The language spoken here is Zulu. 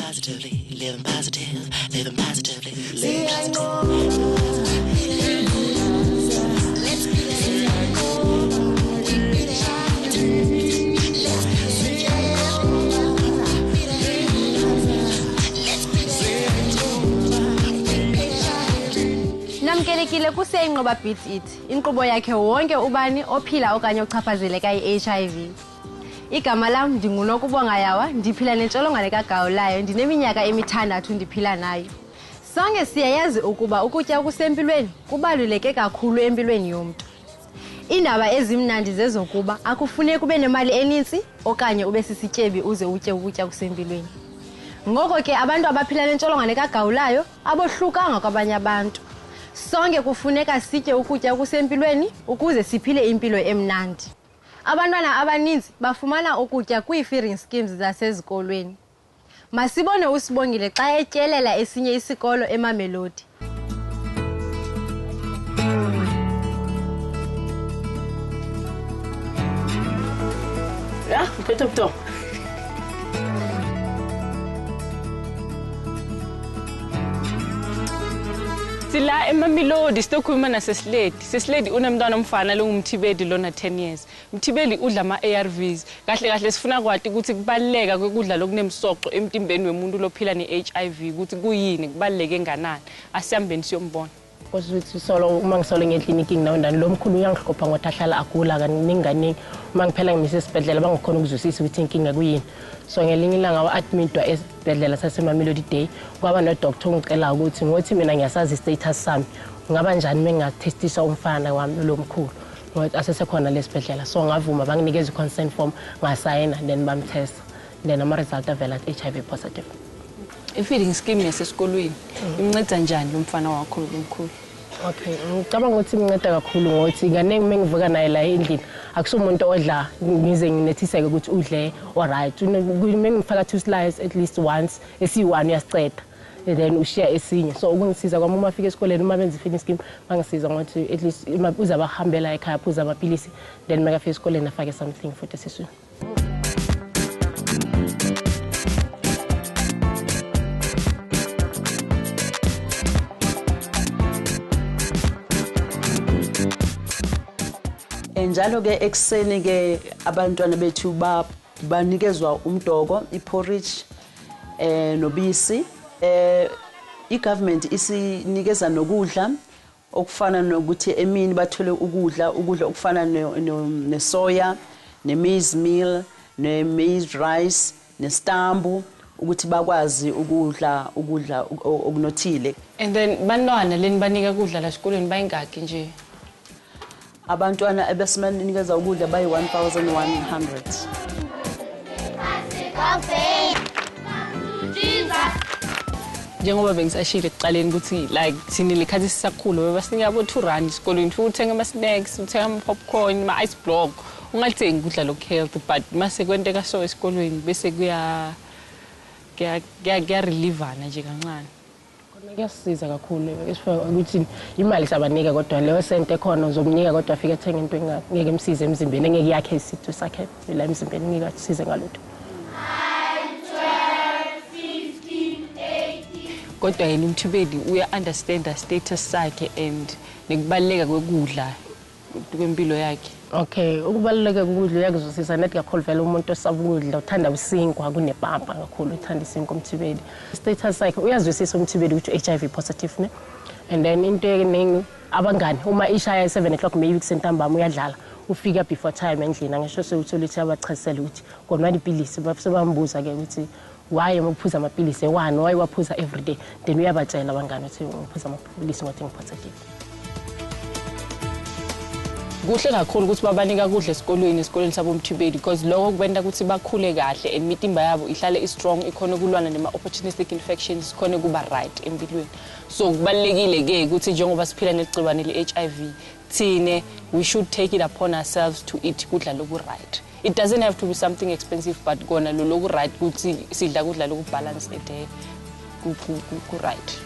positively, living positive, living positively, living positively. Namkelekile kuSiyayinqoba beats it. Inkqubo yakhe wonke ubani ophila okanye ochaphazeleka yi-HIV. Igama lam ndingunokubonga yawa, ndiphila nentsholongwane kagawulayo, ndineminyaka emithandathu ndiphila nayo. Sonke siyayazi ukuba ukutya okusempilweni kubaluleke kakhulu empilweni yomntu. Iindaba ezimnandi zezokuba akufuneki ube nemali enintsi okanye ube sisityebi uze utye ukutya okusempilweni. Ngoko ke abantu abaphila nentsholongwane kagawulayo abohlukanga kwabanye abantu. Sonke kufuneka sitye ukutya okusempilweni ukuze siphile impilo emnandi. Abantwana abaninzi bafumana ukutya kwii-feeding schemes zasezikolweni. Masibone uSibongile xa etyelela esinye isikolo eMamelodi. Ya, Mthebedi. Sila eMamelodi sitokhuluma naseSiledi. seSiledi unemntwana omfana longumthibedi lona 10 years. Mthibeli udla ama-ARVs. Kahle kahle sifuna kwathi ukuthi kubaleka kwekudla lokunemsoco emtimbeni wemuntu lophila ne-HIV ukuthi kuyini kubaleke nganani. Asihambeni siyombona. Ukuthi solo uma ngisolo ngekliniki nginawundani lo mkhulu uyangihlupha ngothi ahlala agula kaningi uma ngiphela ngimisa esibhedlela bangakhona ukuzwisisa ukuthi inkinga kuyini. So ngelinye ilanga wa-admitwa esibhedlela saseMamelodi Day kwaba nodoctor ongicela ukuthi ngothi mina ngiyasazi i-status sami ngaba njani mengatestisha umfana wami lo mkhulu ngoba asesekhona lesibhedlela. So ngavuma banginikeza i-consent form ngasayina then bamtesta then ama-result avela HIV positive. I-feeding scheme yasesikolweni imnceda njani lo mfana wakho lo mkhulu? Okay, ngicabanga ukuthi imnceda kakhulu ngothi kaningi mengivuka naye la endlini akusumuntu odla ngize nginethiseke ukuthi udle alright. Mengifaka 2 slices at least once esi1 uyasiceda then ushiya esinye. So ukungisiza kwami uma afika esikoleni uma benza i-feeding scheme bangisiza ngokuthi at least uzabahambela ekhaya phuza amapilisi then makafika esikoleni afake something futhi esiswini. Njalo ke ekseni ke abantwana bethu banikezwa umdoko iporridge nobisi. I-government isinikeza nokudla okufana nokuthi emini bathole ukudla okufana nesoya, ne-maize meal, ne-maize rice, nestambu ukuthi bakwazi ukudla okunothile. And then bantwana leni banika ukudla la esikoleni bayingaki nje? Abantwana abasimanikeza ukudla bayi 1100. Njengoba bengisashile ekuqaleni ukuthi like thina lekhathi sisakhulu bebasinika abo 2 rand esikoleni futhi uthenga ama-snacks, uthenga ama-popcorn, ama-ice block, ungalithengi ukudla lokhealth but mase kwenteka so esikolweni bese kuya-relivana nje kancane. Kuyasiza kakhulu ukuthi imali sabanika kodwa leyo sente ekhona uzomnika kodwa afike ethenga into engeke imsize emzimbeni engeke yakhe isitho sakhe la emzimbeni ngeke asize ngalutho. Kodwa yena uMthebedi uya-understand status sakhe and nekubaluleka kwekudla kwempilo yakhe. Okay, ukubaluleka kokudla uyakuzwisisa net kakhulu vele umuntu osaba ukudla uthanda usinkwa kunepampa kakhulu uthanda isinkwa uMthebedi. Status sakhe uyazwisisa uMthebedi ukuthi HIV positive ne. And then into eningi abangani uma ishaya 7 o'clock maybe kusentambama uyadlala ufika before time endlini ngisho sewuthola ukuthi abachazisela ukuthi konwani ipilisi sebambuza ke ukuthi why umaphuza amapilisi ewani why waphuza every day then uyabatshela abangani ukuthi uphuza amapilisi ngothi ngipositive. Kuhle kakhulu ukuthi babanika kudla esikoleni sabo Mthebedi because lokho kubenda ukuthi bakhule kahle and imizimba yabo ihlale i-strong ikhona kulwana nema-opportunistic infections ikhona kuba right empilweni. So kubalulekile ke ukuthi njengoba siphila negciwane le-HIV thine we should take it upon ourselves to eat kudla loku right. It doesn't have to be something expensive but kona loku right ukuthi sidla kudla loku balance a day ku right.